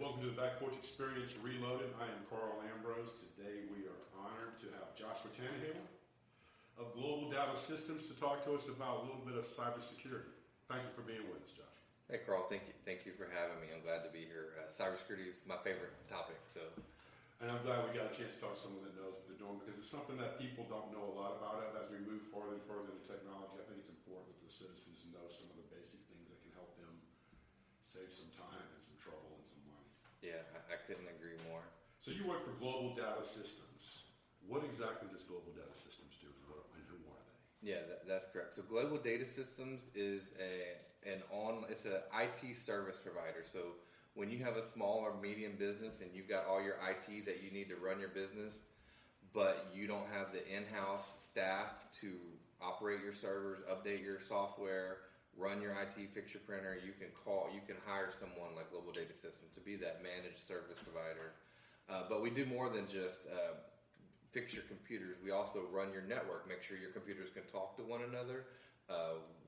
Welcome to the Back Porch Experience Reloaded. I am Carl Ambrose. Today we are honored to have Joshua Tannehill of Global Data Systems to talk to us about a little bit of cybersecurity. Thank you for being with us, Joshua. Hey, Carl. Thank you for having me. I'm glad to be here. Cybersecurity is my favorite topic. And I'm glad we got a chance to talk to someone that knows what they're doing, because it's something that people don't know a lot about. As we move farther and further into technology, I think it's important that the citizens know some of the basic things that can help them save some time and some trouble and some money. Yeah, I couldn't agree more. So you work for Global Data Systems. What exactly does Global Data Systems do, and who are they? Yeah, that's correct. So Global Data Systems is it's an IT service provider. So when you have a small or medium business and you've got all your IT that you need to run your business, but you don't have the in-house staff to operate your servers, update your software, run your IT, fix your printer, you can hire someone like Global Data Systems to be that managed service provider. But we do more than just fix your computers. We also run your network, make sure your computers can talk to one another,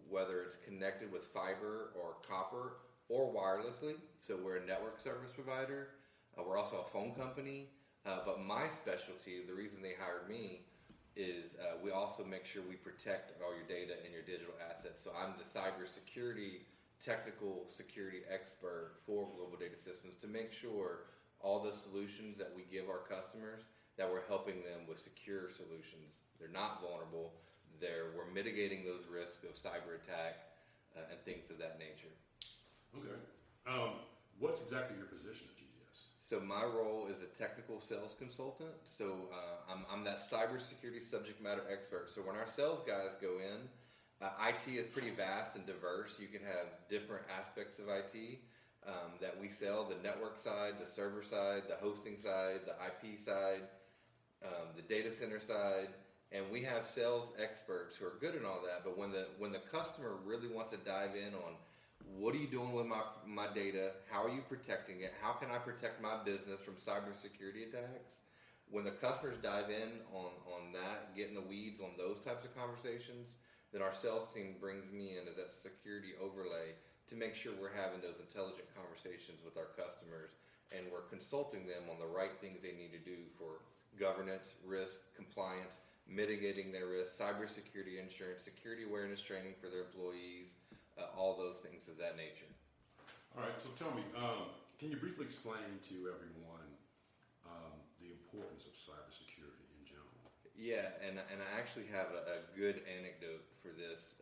whether it's connected with fiber or copper or wirelessly. So we're a network service provider. We're also a phone company. But my specialty, the reason they hired me, is we also make sure we protect all your data and your digital assets. So I'm the cybersecurity, technical security expert for Global Data Systems to make sure all the solutions that we give our customers, that we're helping them with secure solutions. They're not vulnerable. We're mitigating those risks of cyber attack and things of that nature. Okay. What's exactly your position at GDS? So my role is a technical sales consultant. So I'm that cybersecurity subject matter expert. So when our sales guys go in, IT is pretty vast and diverse. You can have different aspects of IT that we sell: the network side, the server side, the hosting side, the IP side, the data center side. And we have sales experts who are good in all that. But when the customer really wants to dive in on what are you doing with my data? How are you protecting it? How can I protect my business from cybersecurity attacks? When the customers dive in on that, get in the weeds on those types of conversations, then our sales team brings me in as that security overlay to make sure we're having those intelligent conversations with our customers, and we're consulting them on the right things they need to do for governance, risk, compliance, mitigating their risk, cybersecurity insurance, security awareness training for their employees, all those things of that nature. All right, so tell me, can you briefly explain to everyone the importance of cybersecurity in general? Yeah, and I actually have a good anecdote for this.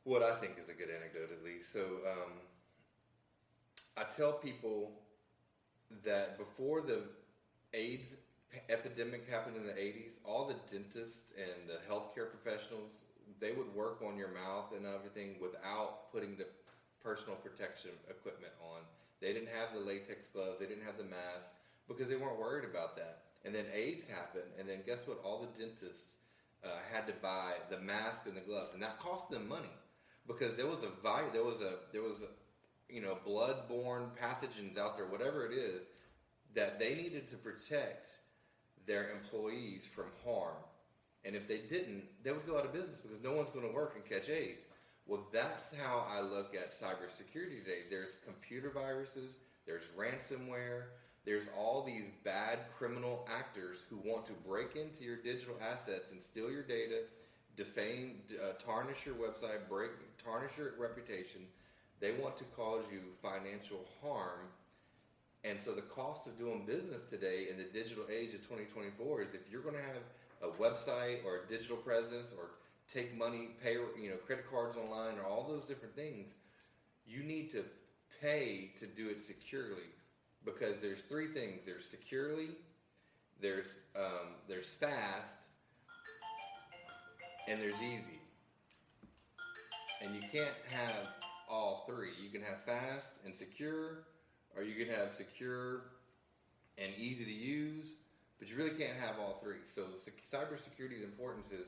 What I think is a good anecdote, at least. So I tell people that before the AIDS epidemic happened in the 80s, all the dentists and the healthcare professionals, they would work on your mouth and everything without putting the personal protection equipment on. They didn't have the latex gloves, they didn't have the mask, because they weren't worried about that. And then AIDS happened, and then guess what? All the dentists had to buy the mask and the gloves, and that cost them money, because there was blood-borne pathogens out there, whatever it is, that they needed to protect their employees from harm. And if they didn't, they would go out of business because no one's going to work and catch AIDS. Well, that's how I look at cybersecurity today. There's computer viruses, there's ransomware, there's all these bad criminal actors who want to break into your digital assets and steal your data, defame, tarnish your website, tarnish your reputation. They want to cause you financial harm. And so the cost of doing business today in the digital age of 2024 is, if you're going to have a website or a digital presence or take money, pay credit cards online or all those different things, you need to pay to do it securely, because there's three things: there's securely, there's fast, and there's easy. And you can't have all three. You can have fast and secure, or you can have secure and easy to use, but you really can't have all three. So cybersecurity's importance is,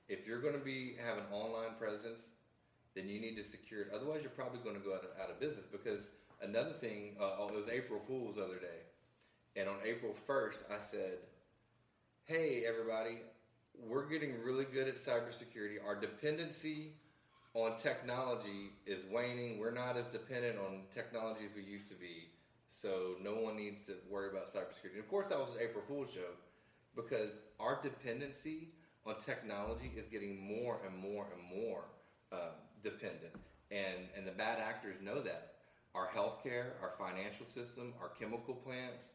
if you're going to have an online presence, then you need to secure it. Otherwise, you're probably going to go out of business. Because another thing, it was April Fool's the other day, and on April 1st, I said, hey, everybody, we're getting really good at cybersecurity. Our dependency on technology is waning. We're not as dependent on technology as we used to be. So no one needs to worry about cybersecurity. And of course, that was an April Fool's joke because our dependency on technology is getting more and more and more dependent. And the bad actors know that. Our healthcare, our financial system, our chemical plants,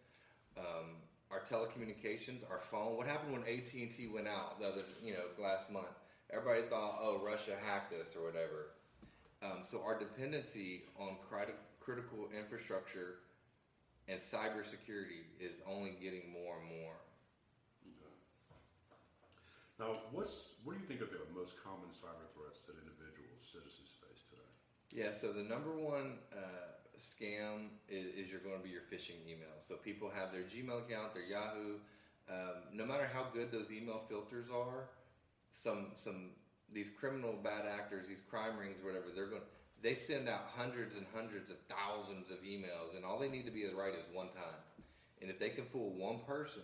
our telecommunications, our phone. What happened when AT&T went out last month? Everybody thought, oh, Russia hacked us or whatever. So our dependency on critical infrastructure and cybersecurity is only getting more and more. Okay. Now, what do you think are the most common cyber threats that individuals, citizens face today? Yeah, so the number one scam is you're going to be your phishing email. So people have their Gmail account, their Yahoo. No matter how good those email filters are, these criminal bad actors, these crime rings, whatever, they send out hundreds and hundreds of thousands of emails, and all they need to be right is one time. And if they can fool one person,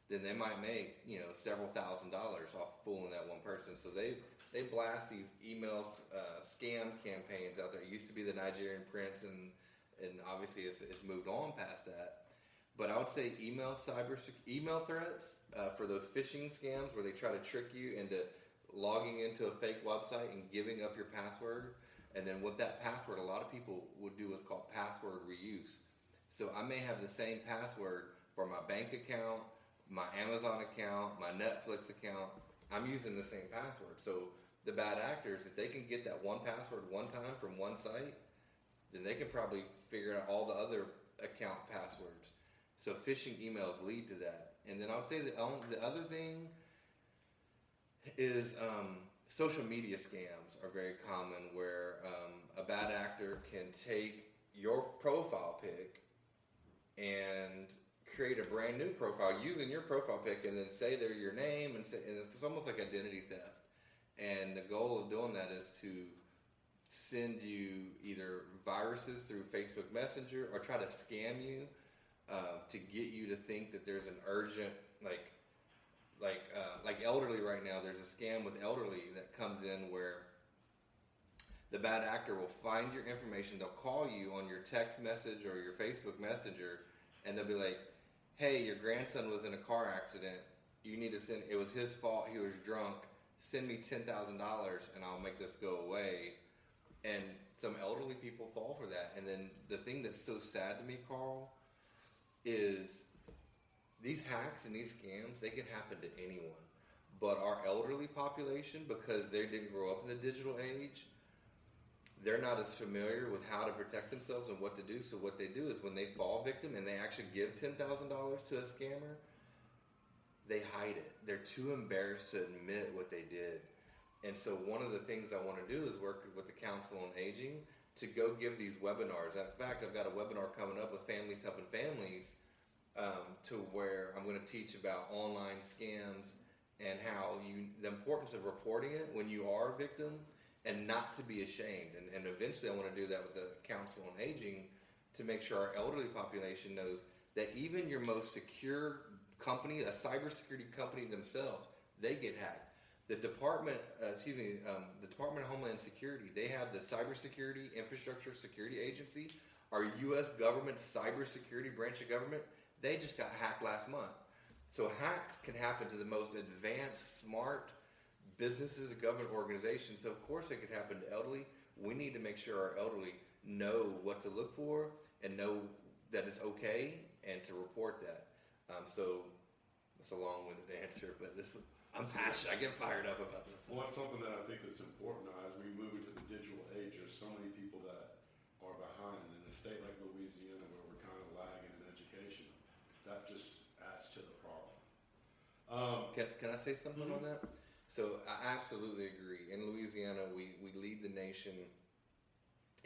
then they might make several $1,000s off fooling that one person. So they blast these email scam campaigns out there. It used to be the Nigerian prince, and obviously it's moved on past that. But I would say email threats for those phishing scams where they try to trick you into logging into a fake website and giving up your password. And then with that password, a lot of people would do what's called password reuse. So I may have the same password for my bank account, my Amazon account, my Netflix account. I'm using the same password. So the bad actors, if they can get that one password one time from one site, then they can probably figure out all the other account passwords. So phishing emails lead to that. And then I would say the other thing is social media scams are very common where a bad actor can take your profile pic and create a brand new profile using your profile pic and then say they're your name and it's almost like identity theft. And the goal of doing that is to send you either viruses through Facebook Messenger or try to scam you to get you to think that there's an urgent, like elderly right now, there's a scam with elderly that comes in where the bad actor will find your information, they'll call you on your text message or your Facebook Messenger, and they'll be like, hey, your grandson was in a car accident, you need to send, it was his fault, he was drunk, send me $10,000 and I'll make this go away. And some elderly people fall for that. And then the thing that's so sad to me, Carl, is these hacks and these scams, they can happen to anyone. But our elderly population, because they didn't grow up in the digital age, they're not as familiar with how to protect themselves and what to do. So what they do is when they fall victim and they actually give $10,000 to a scammer, they hide it. They're too embarrassed to admit what they did. And so one of the things I want to do is work with the Council on Aging to go give these webinars. In fact, I've got a webinar coming up with Families Helping Families to where I'm going to teach about online scams and how the importance of reporting it when you are a victim and not to be ashamed. And eventually I want to do that with the Council on Aging to make sure our elderly population knows that even your most secure company, a cybersecurity company themselves, they get hacked. The Department of Homeland Security, they have the Cybersecurity Infrastructure Security Agency, our U.S. government cybersecurity branch of government. They just got hacked last month. So hacks can happen to the most advanced, smart businesses and government organizations. So of course it could happen to elderly. We need to make sure our elderly know what to look for and know that it's okay and to report that. So that's a long-winded answer, but I'm passionate. I get fired up about this. Well, it's something that I think that's important now as we move into the digital age. There's so many people that are behind. In a state like Louisiana, where we're kind of lagging in education, that just adds to the problem. Can I say something on that? So I absolutely agree. In Louisiana, we lead the nation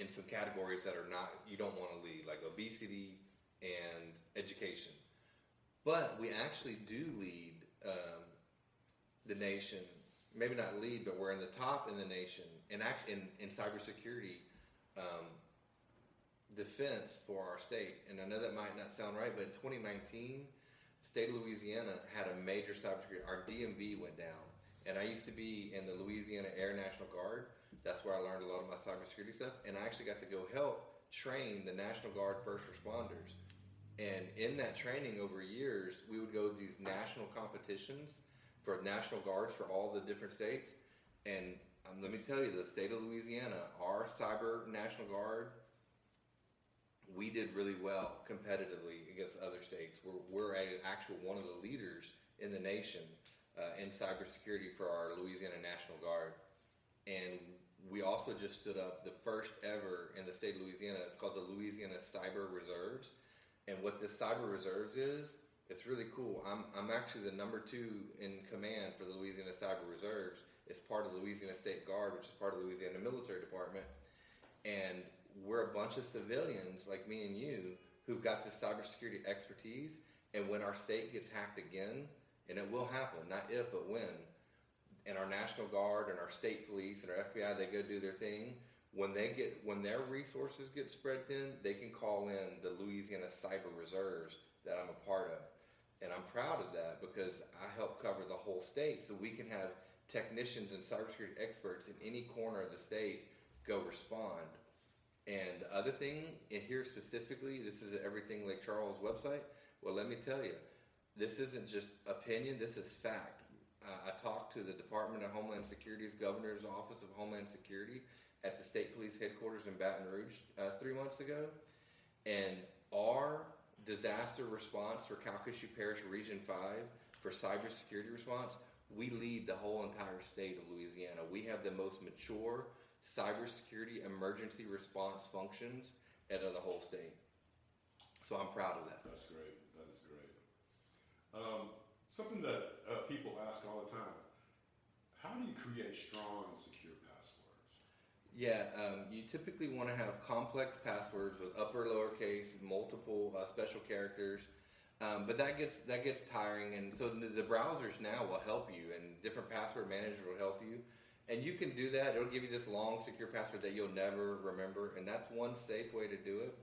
in some categories that are not, you don't want to lead, like obesity and education. But we actually do lead the nation, maybe not lead, but we're in the top in the nation in cybersecurity defense for our state. And I know that might not sound right, but in 2019, the state of Louisiana had a major cybersecurity. Our DMV went down. And I used to be in the Louisiana Air National Guard. That's where I learned a lot of my cybersecurity stuff, and I actually got to go help train the National Guard first responders. And in that training over years, we would go to these national competitions for National Guards for all the different states. And let me tell you, the state of Louisiana, our Cyber National Guard, we did really well competitively against other states. We're an actual one of the leaders in the nation in cybersecurity for our Louisiana National Guard. And we also just stood up the first ever in the state of Louisiana. It's called the Louisiana Cyber Reserves. And what this Cyber Reserves is, it's really cool. I'm actually the number 2 in command for the Louisiana Cyber Reserves. It's part of the Louisiana State Guard, which is part of the Louisiana Military Department. And we're a bunch of civilians like me and you who've got this cybersecurity expertise. And when our state gets hacked again, and it will happen, not if, but when, and our National Guard and our state police and our FBI, they go do their thing. When their resources get spread thin, they can call in the Louisiana Cyber Reserves that I'm a part of. And I'm proud of that because I help cover the whole state, so we can have technicians and cybersecurity experts in any corner of the state go respond. And the other thing in here specifically, this is the Everything Lake Charles website. Well, let me tell you, this isn't just opinion, this is fact. I talked to the Department of Homeland Security's Governor's Office of Homeland Security at the State Police Headquarters in Baton Rouge 3 months ago. And our disaster response for Calcasieu Parish Region 5 for cybersecurity response, we lead the whole entire state of Louisiana. We have the most mature cybersecurity emergency response functions out of the whole state. So I'm proud of that. That's great. That is great. Something that people ask all the time, how do you create strong and secure passwords? Yeah, you typically want to have complex passwords with upper, lowercase, multiple special characters, but that gets tiring. And so the browsers now will help you, and different password managers will help you. And you can do that. It'll give you this long, secure password that you'll never remember, and that's one safe way to do it.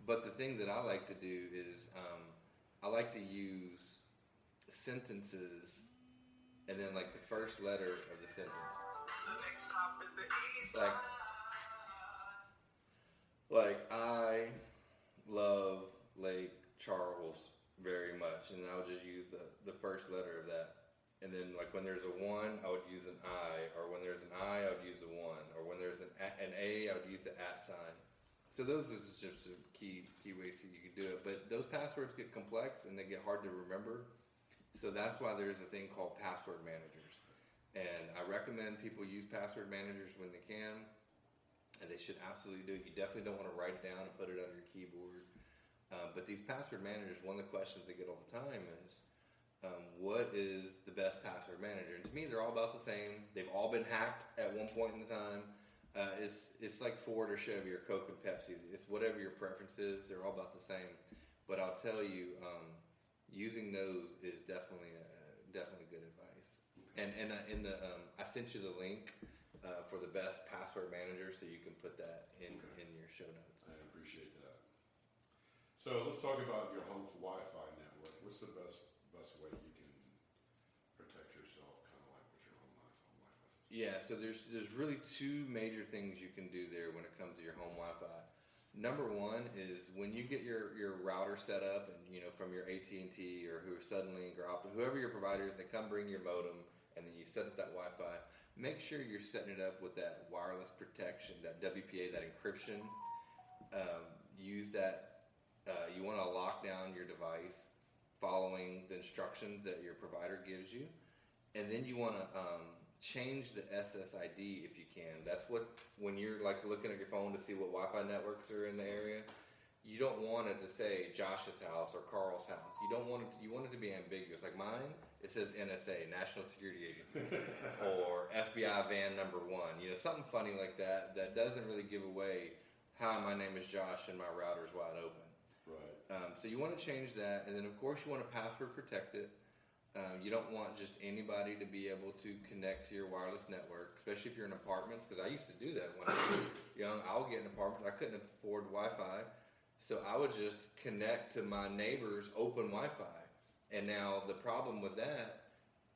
But the thing that I like to do is I like to use sentences and then like the first letter of the sentence. Like I love Lake Charles very much, and I would just use the first letter of that. And then like when there's a 1, I would use an I, or when there's an I would use the 1, or when there's an A, I would use the @ sign. So those are just some key ways that you can do it. But those passwords get complex and they get hard to remember. So that's why there's a thing called password managers. And I recommend people use password managers when they can. And they should absolutely do it. You definitely don't want to write it down and put it on your keyboard. But these password managers, one of the questions they get all the time is, what is the best password manager? And to me, they're all about the same. They've all been hacked at one point in time. It's like Ford or Chevy or Coke and Pepsi. It's whatever your preference is. They're all about the same. But I'll tell you, using those is definitely good advice. Okay. And in the I sent you the link for the best password manager, so you can put that in your show notes. I appreciate that. So let's talk about your home Wi-Fi network. What's the best way you can protect yourself, kind of like with your home Wi-Fi system? Yeah, so there's really 2 major things you can do there when it comes to your home Wi-Fi. Number 1 is when you get your router set up, and from your AT&T or Suddenlink or Optus, whoever your provider is, they come bring your modem, and then you set up that Wi-Fi. Make sure you're setting it up with that wireless protection, that WPA, that encryption. Use that. You want to lock down your device following the instructions that your provider gives you. And then you want to change the SSID if you can. That's when you're like looking at your phone to see what Wi-Fi networks are in the area, you don't want it to say Josh's house or Carl's house. You want it to be ambiguous. Like mine, it says NSA, National Security Agency, or FBI van number 1. Something funny like that doesn't really give away, hi, my name is Josh and my router's wide open. Right. So you want to change that, and then of course you want to password protect it. You don't want just anybody to be able to connect to your wireless network, especially if you're in apartments, because I used to do that when I was young. I would get in apartments, I couldn't afford Wi-Fi, so I would just connect to my neighbor's open Wi-Fi. And now the problem with that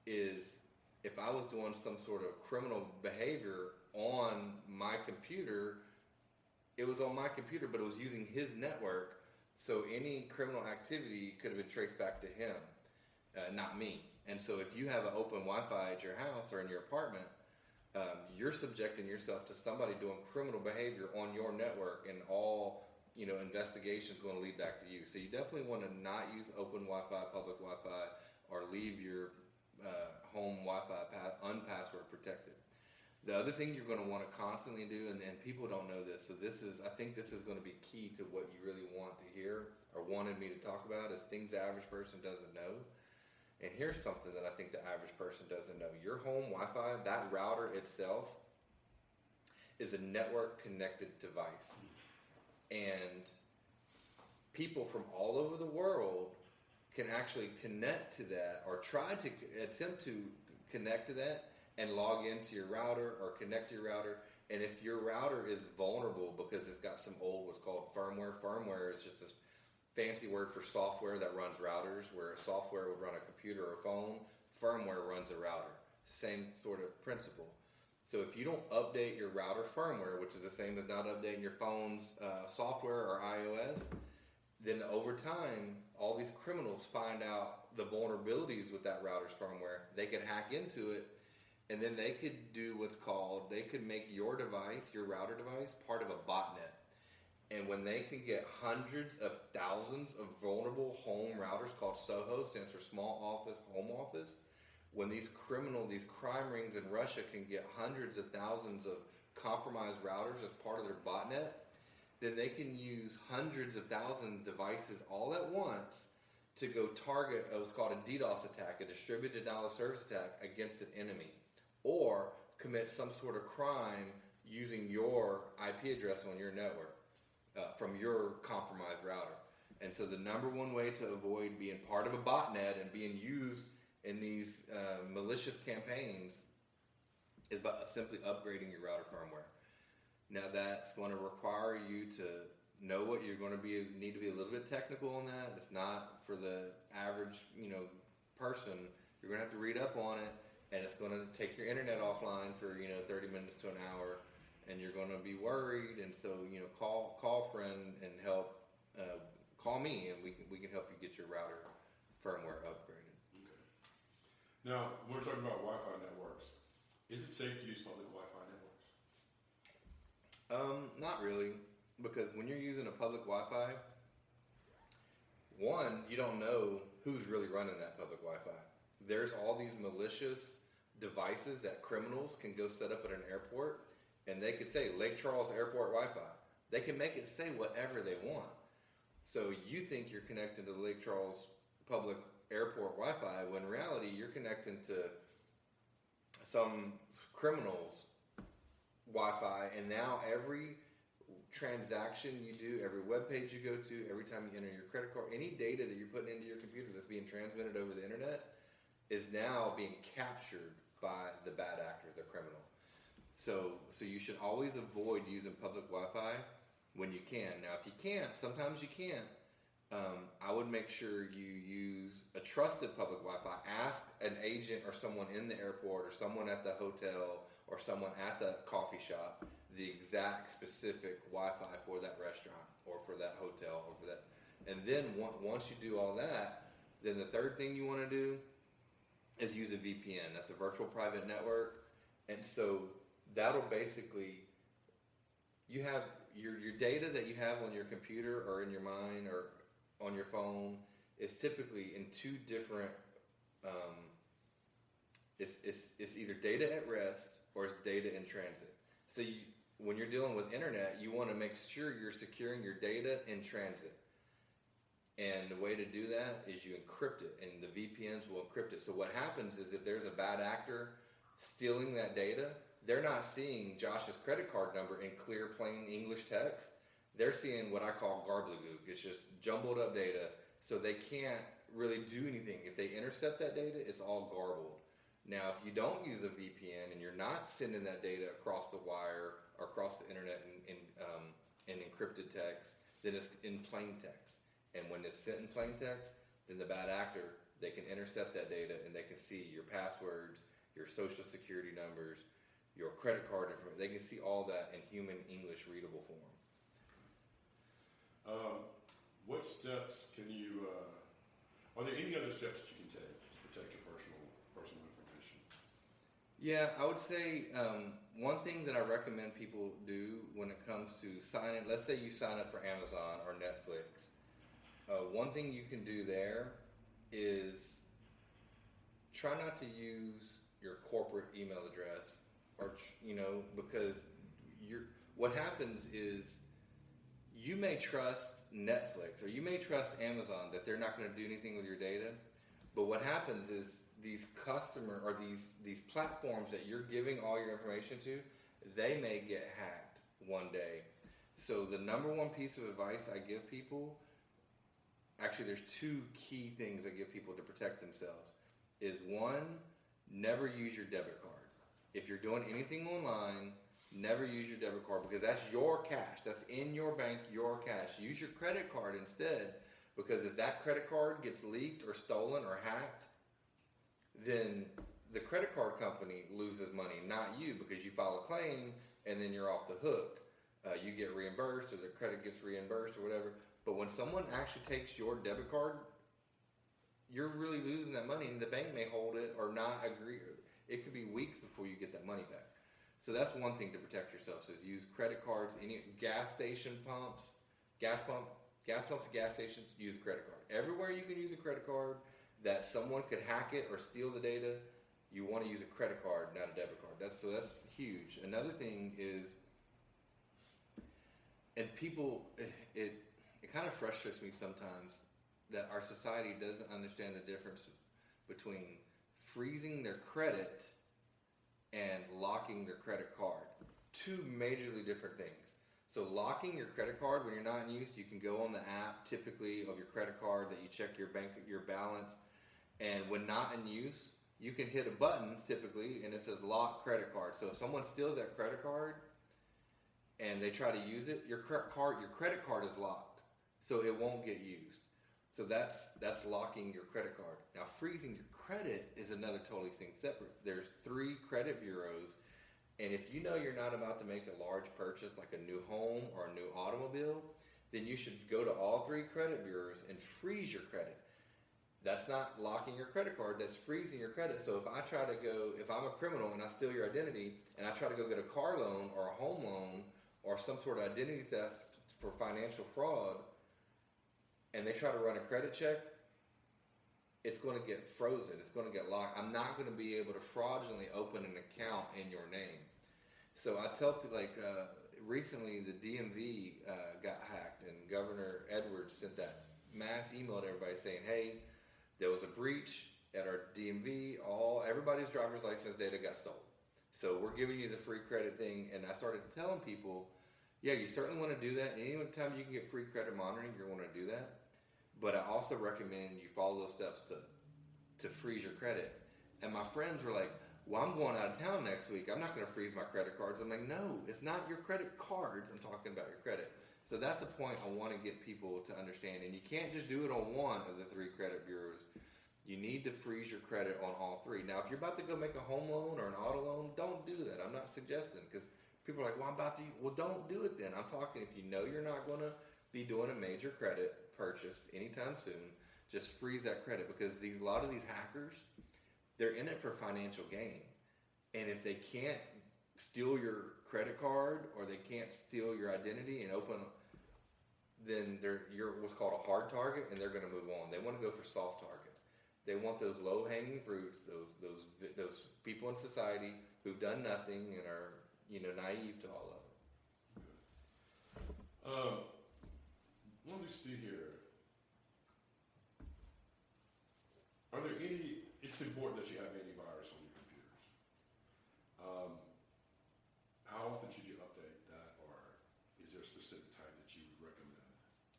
is if I was doing some sort of criminal behavior on my computer. It was on my computer, but it was using his network. So any criminal activity could have been traced back to him, not me. And so if you have an open Wi-Fi at your house or in your apartment, you're subjecting yourself to somebody doing criminal behavior on your network, and all investigations going to lead back to you. So you definitely want to not use open Wi-Fi, public Wi-Fi, or leave your home Wi-Fi unpassword protected. The other thing you're going to want to constantly do, and people don't know this, so I think this is going to be key to what you really want to hear or wanted me to talk about, is things the average person doesn't know. And here's something that I think the average person doesn't know. Your home Wi-Fi, that router itself, is a network connected device. And people from all over the world can actually connect to that, or try to attempt to connect to that and log into your router or connect to your router. And if your router is vulnerable because it's got some old, what's called firmware. Firmware is just this fancy word for software that runs routers, where software would run a computer or a phone. Firmware runs a router. Same sort of principle. So if you don't update your router firmware, which is the same as not updating your phone's software or iOS, then over time, all these criminals find out the vulnerabilities with that router's firmware. They could hack into it, and then they could do they could make your device, your router device, part of a botnet. And when they can get hundreds of thousands of vulnerable home routers, called SOHO, stands for small office, home office, when these crime rings in Russia can get hundreds of thousands of compromised routers as part of their botnet, then they can use hundreds of thousands of devices all at once to go target what's called a DDoS attack, a distributed denial of service attack against an enemy, or commit some sort of crime using your IP address on your network from your compromised router. And so the number one way to avoid being part of a botnet and being used in these malicious campaigns is by simply upgrading your router firmware. Now that's going to require you to know what you're going to need to be a little bit technical on that. It's not for the average, person. You're going to have to read up on it, and it's going to take your internet offline for 30 minutes to an hour, and you're going to be worried. And so call a friend and help. Call me, and we can help you get your router firmware upgraded. Okay. Now, when we're talking about Wi-Fi networks, is it safe to use public Wi-Fi networks? Not really, because when you're using a public Wi-Fi, one, you don't know who's really running that public Wi-Fi. There's all these malicious devices that criminals can go set up at an airport, and they could say Lake Charles Airport Wi-Fi. They can make it say whatever they want. So you think you're connecting to the Lake Charles public airport Wi-Fi, when in reality you're connecting to some criminal's Wi-Fi, and now every transaction you do, every web page you go to, every time you enter your credit card, any data that you're putting into your computer that's being transmitted over the internet is now being captured by the bad actor, the criminal. So you should always avoid using public Wi-Fi when you can. Now, if you can't, sometimes you can't, I would make sure you use a trusted public Wi-Fi. Ask an agent or someone in the airport or someone at the hotel or someone at the coffee shop the exact specific Wi-Fi for that restaurant or for that hotel or for that. And then once you do all that, then the third thing you want to do is use a VPN. That's a virtual private network. And so that'll basically, you have your data that you have on your computer or in your mind or on your phone is typically in two different, it's either data at rest or it's data in transit. So when you're dealing with internet, you want to make sure you're securing your data in transit. And the way to do that is you encrypt it, and the VPNs will encrypt it. So what happens is if there's a bad actor stealing that data, they're not seeing Josh's credit card number in clear, plain English text. They're seeing what I call gobbledygook. It's just jumbled up data, so they can't really do anything. If they intercept that data, it's all garbled. Now, if you don't use a VPN and you're not sending that data across the wire or across the internet in encrypted text, then it's in plain text. And when it's sent in plain text, then the bad actor, they can intercept that data and they can see your passwords, your social security numbers, your credit card information. They can see all that in human English readable form. What steps can you, are there any other steps that you can take to protect your personal information? Yeah, I would say one thing that I recommend people do when it comes to signing, let's say you sign up for Amazon or Netflix. One thing you can do there is try not to use your corporate email address, or because what happens is you may trust Netflix or you may trust Amazon that they're not going to do anything with your data, but what happens is these these platforms that you're giving all your information to, they may get hacked one day. So the number one piece of advice I give people, actually there's two key things I give people to protect themselves, is one, never use your debit card. If you're doing anything online, never use your debit card, because that's your cash. That's in your bank, your cash. Use your credit card instead, because if that credit card gets leaked or stolen or hacked, then the credit card company loses money, not you, because you file a claim and then you're off the hook. You get reimbursed, or the credit gets reimbursed or whatever. But when someone actually takes your debit card, you're really losing that money, and the bank may hold it or not agree. It could be weeks before you get that money back. So that's one thing to protect yourself, is use credit cards. Any gas station pumps, gas pumps and gas stations, use a credit card. Everywhere you can use a credit card that someone could hack it or steal the data, you want to use a credit card, not a debit card. That's huge. Another thing is, and people, it kind of frustrates me sometimes that our society doesn't understand the difference between freezing their credit and locking their credit card. Two majorly different things. So locking your credit card when you're not in use, you can go on the app typically of your credit card that you check your balance, and when not in use, you can hit a button typically and it says lock credit card. So if someone steals that credit card and they try to use it, your credit card is locked, so it won't get used. So that's locking your credit card. Now, freezing your credit is another totally thing separate. There's 3 credit bureaus, and if you know you're not about to make a large purchase like a new home or a new automobile, then you should go to all 3 credit bureaus and freeze your credit. That's not locking your credit card, that's freezing your credit. So if I'm a criminal and I steal your identity and I try to go get a car loan or a home loan or some sort of identity theft for financial fraud, and they try to run a credit check, it's going to get frozen. It's going to get locked. I'm not going to be able to fraudulently open an account in your name. So I tell people, recently the DMV got hacked, and Governor Edwards sent that mass email to everybody saying, hey, there was a breach at our DMV. Everybody's driver's license data got stolen. So we're giving you the free credit thing. And I started telling people, yeah, you certainly want to do that. Any time you can get free credit monitoring, you're going to do that. But I also recommend you follow those steps to freeze your credit. And my friends were like, well, I'm going out of town next week. I'm not going to freeze my credit cards. I'm like, no, it's not your credit cards. I'm talking about your credit. So that's the point I want to get people to understand. And you can't just do it on one of the 3 credit bureaus. You need to freeze your credit on all 3. Now, if you're about to go make a home loan or an auto loan, don't do that. I'm not suggesting, because people are like, well, I'm about to. Well, don't do it then. I'm talking if you know you're not going to be doing a major credit purchase anytime soon, just freeze that credit, because a lot of these hackers, they're in it for financial gain. And if they can't steal your credit card or they can't steal your identity and then you're what's called a hard target, and they're going to move on. They want to go for soft targets. They want those low-hanging fruits, those people in society who've done nothing and are naive to all of it. Let me see here. Are there any? It's important that you have antivirus on your computers. How often should you update that, or is there a specific time that you would recommend?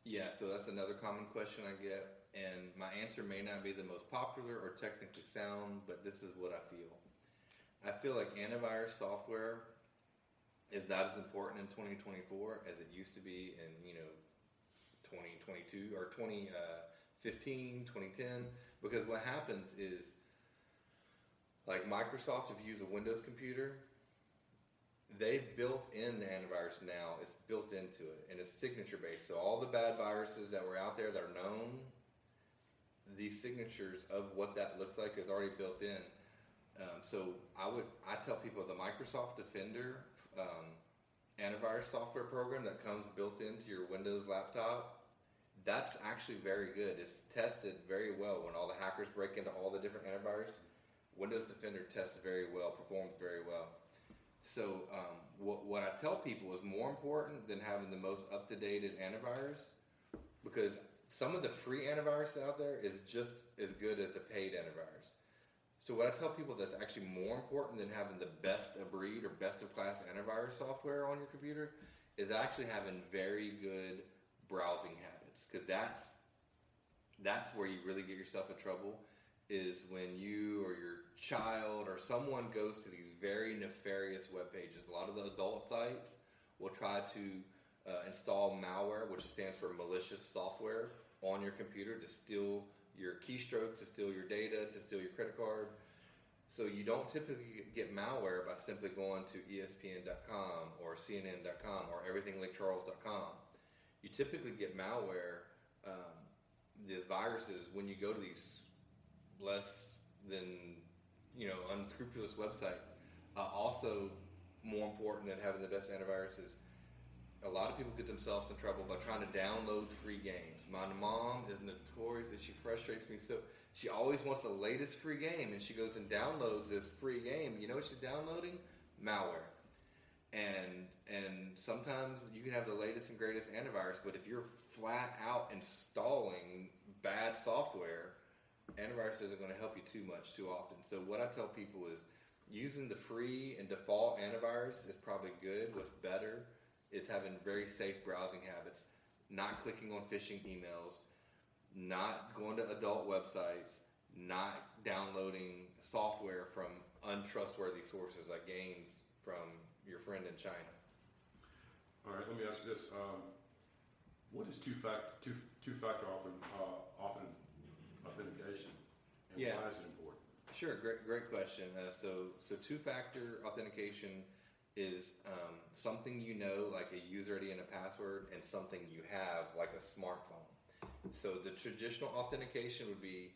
Yeah, so that's another common question I get, and my answer may not be the most popular or technically sound, but this is what I feel. I feel like antivirus software is not as important in 2024 as it used to be in 2022 or 2015, 2010, because what happens is, like Microsoft, if you use a Windows computer, they've built in the antivirus now. It's built into it, and it's signature based. So all the bad viruses that were out there that are known, these signatures of what that looks like is already built in. So I tell people the Microsoft Defender antivirus software program that comes built into your Windows laptop, that's actually very good. It's tested very well. When all the hackers break into all the different antivirus, Windows Defender tests very well, performs very well. So what I tell people is more important than having the most up-to-date antivirus, because some of the free antivirus out there is just as good as the paid antivirus. So what I tell people that's actually more important than having the best of breed or best of class antivirus software on your computer is actually having very good browsing habits, because that's where you really get yourself in trouble, is when you or your child or someone goes to these very nefarious web pages. A lot of the adult sites will try to install malware, which stands for malicious software, on your computer to steal your keystrokes, to steal your data, to steal your credit card. So you don't typically get malware by simply going to ESPN.com or CNN.com or EverythingLakecharles.com. You typically get malware, these viruses, when you go to these less than, unscrupulous websites. Also, more important than having the best antivirus is a lot of people get themselves in trouble by trying to download free games. My mom is notorious that she frustrates me so. She always wants the latest free game, and she goes and downloads this free game. You know what she's downloading? Malware. And sometimes you can have the latest and greatest antivirus, but if you're flat out installing bad software, antivirus isn't going to help you too much too often. So what I tell people is using the free and default antivirus is probably good. What's better is having very safe browsing habits, not clicking on phishing emails, not going to adult websites, not downloading software from untrustworthy sources like games from your friend in China. All right, let me ask you this. What is two-factor authentication, and why is it important? Sure, great question. So two-factor authentication is something like a user ID and a password, and something you have like a smartphone. So the traditional authentication would be,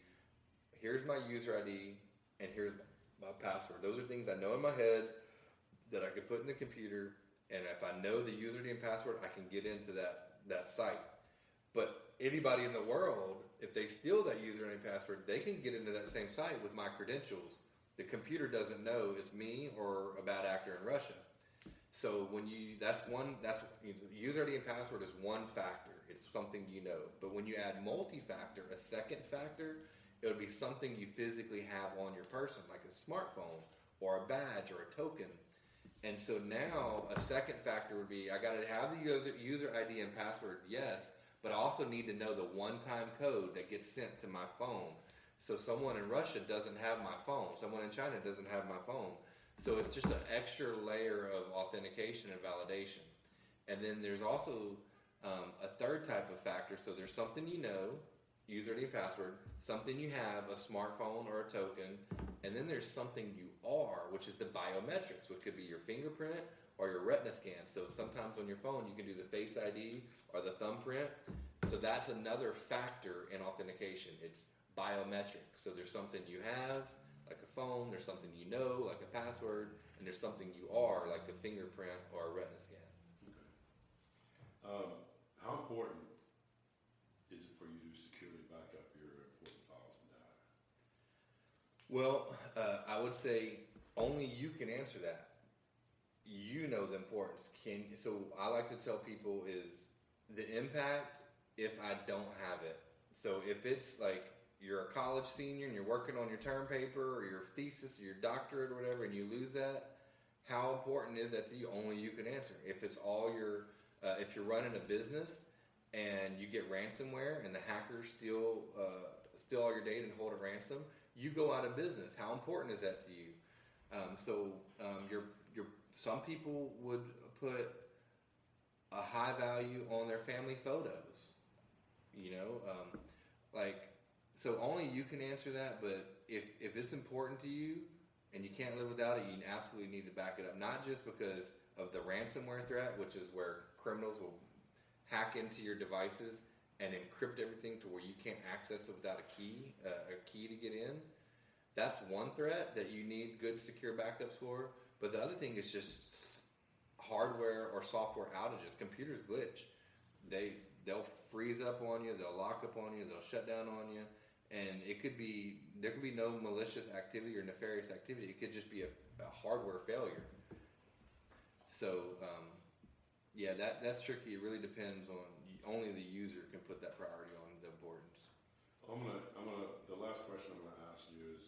here's my user ID and here's my password. Those are things I know in my head that I could put in the computer, and if I know the user ID and password, I can get into that site. But anybody in the world, if they steal that user ID and password, they can get into that same site with my credentials. The computer doesn't know it's me or a bad actor in Russia. So user ID and password is one factor. It's something you know. But when you add multi-factor, a second factor, it would be something you physically have on your person, like a smartphone or a badge or a token. And so now a second factor would be, I got to have the user ID and password, yes, but I also need to know the one-time code that gets sent to my phone. So someone in Russia doesn't have my phone. Someone in China doesn't have my phone. So it's just an extra layer of authentication and validation. And then there's also a third type of factor. So there's something you know, user ID and password, something you have, a smartphone or a token, and then there's something you are, which is the biometrics, which could be your fingerprint or your retina scan. So sometimes on your phone you can do the Face ID or the thumbprint. So that's another factor in authentication. It's biometrics. So there's something you have, like a phone, there's something you know, like a password, and there's something you are, like a fingerprint or a retina scan. Okay. How important is it for you to securely back up your important files and data? Well, I would say only you can answer that. You know the importance. So I like to tell people is the impact if I don't have it. So if it's like you're a college senior and you're working on your term paper or your thesis or your doctorate or whatever, and you lose that, how important is that to you? Only you can answer. If it's all if you're running a business and you get ransomware and the hackers steal all your data and hold it ransom, you go out of business. How important is that to you? Some people would put a high value on their family photos. So only you can answer that. But if it's important to you, and you can't live without it. You absolutely need to back it up, not just because of the ransomware threat, which is where criminals will hack into your devices and encrypt everything to where you can't access it without a key to get in. That's one threat that you need good secure backups for. But the other thing is just hardware or software outages. Computers glitch. They'll freeze up on you. They'll lock up on you. They'll shut down on you. And there could be no malicious activity or nefarious activity. It could just be a hardware failure. So, that's tricky. It really depends on only the user can put that priority on the importance. The last question I'm gonna ask you is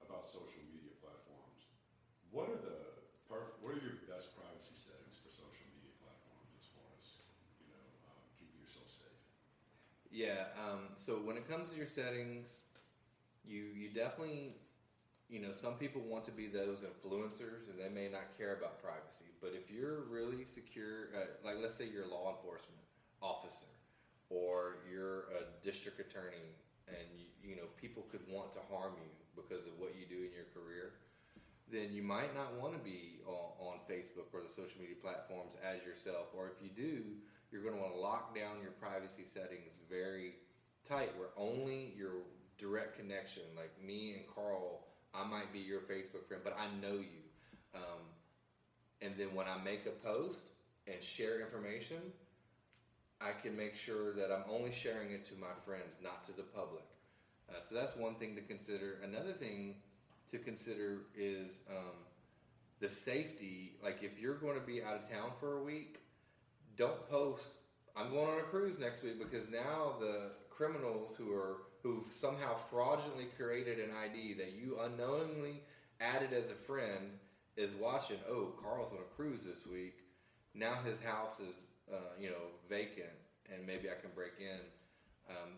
about social media platforms. What are your best privacy settings for social media platforms as far as keeping yourself safe? Yeah. So when it comes to your settings, you definitely, some people want to be those influencers and they may not care about privacy. But if you're really secure, like let's say you're a law enforcement officer or you're a district attorney and people could want to harm you because of what you do in your career, then you might not want to be on Facebook or the social media platforms as yourself. Or if you do, you're going to want to lock down your privacy settings very tight where only your direct connection, like me and Carl, I might be your Facebook friend, but I know you. And then when I make a post and share information, I can make sure that I'm only sharing it to my friends, not to the public. So that's one thing to consider. Another thing to consider is the safety. Like if you're going to be out of town for a week, don't post, I'm going on a cruise next week, because now the criminals who've somehow fraudulently created an ID that you unknowingly added as a friend is watching, oh, Carl's on a cruise this week. Now his house is vacant and maybe I can break in.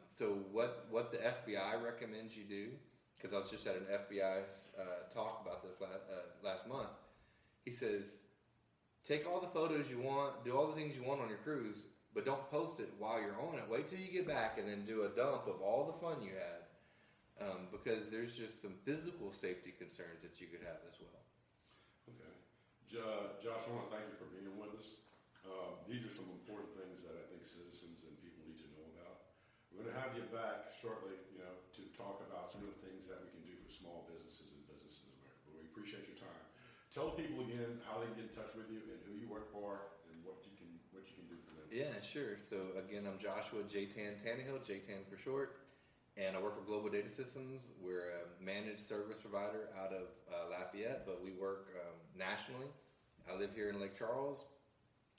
So what the FBI recommends you do, because I was just at an FBI talk about this last month, he says, take all the photos you want, do all the things you want on your cruise, but don't post it while you're on it. Wait till you get back and then do a dump of all the fun you had, because there's just some physical safety concerns that you could have as well. Okay. Josh, I want to thank you for being with us. These are some important things that I think citizens and people need to know about. We're going to have you back shortly, to talk about some of the things that we can do for small businesses and businesses in America. But we appreciate your time. Tell people again how they can get in touch with you and who you work for and what you can do for them. Yeah, sure. So again, I'm Joshua Tannehill, J-Tann for short, and I work for Global Data Systems. We're a managed service provider out of Lafayette, but we work nationally. I live here in Lake Charles.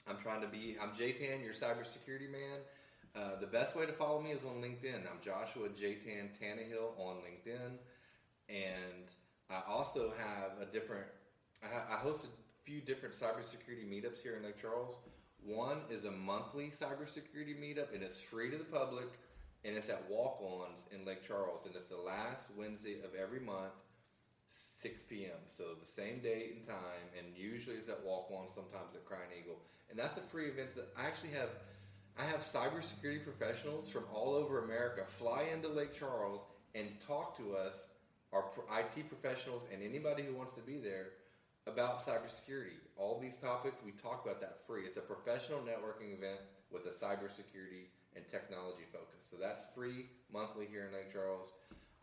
I'm J-Tann, your cybersecurity man. The best way to follow me is on LinkedIn. I'm Joshua J-Tann Tannehill on LinkedIn, and I also have I host a few different cybersecurity meetups here in Lake Charles. One is a monthly cybersecurity meetup, and it's free to the public, and it's at Walk-Ons in Lake Charles, and it's the last Wednesday of every month, 6 p.m. So the same date and time, and usually it's at Walk-Ons, sometimes at Crying Eagle. And that's a free event that I have cybersecurity professionals from all over America fly into Lake Charles and talk to us, our IT professionals, and anybody who wants to be there about cybersecurity. All these topics, we talk about that free. It's a professional networking event with a cybersecurity and technology focus. So that's free monthly here in Lake Charles.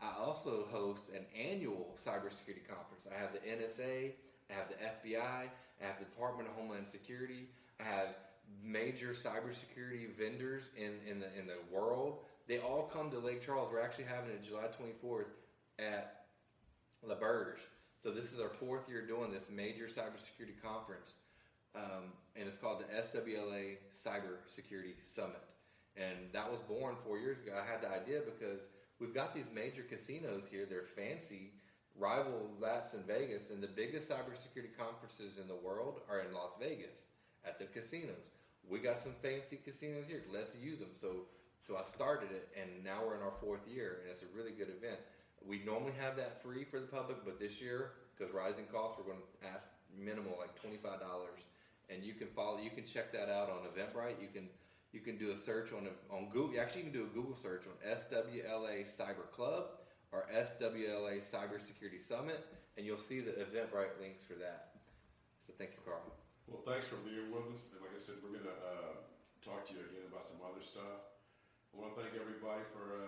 I also host an annual cybersecurity conference. I have the NSA, I have the FBI, I have the Department of Homeland Security, I have major cybersecurity vendors in the world. They all come to Lake Charles. We're actually having it July 24th at La Berge. So this is our 4th year doing this major cybersecurity conference, and it's called the SWLA Cybersecurity Summit. And that was born 4 years ago. I had the idea because we've got these major casinos here. They're fancy, rival that's in Vegas, and the biggest cybersecurity conferences in the world are in Las Vegas at the casinos. We got some fancy casinos here. Let's use them. So I started it, and now we're in our 4th year, and it's a really good event. We normally have that free for the public, but this year, because rising costs, we're going to ask minimal, like $25. And you can check that out on Eventbrite. You can do a search on Google. Actually, you can do a Google search on SWLA Cyber Club, our SWLA Cybersecurity Summit, and you'll see the Eventbrite links for that. So thank you, Carl. Well, thanks for being with us. And like I said, we're going to talk to you again about some other stuff. I want to thank everybody for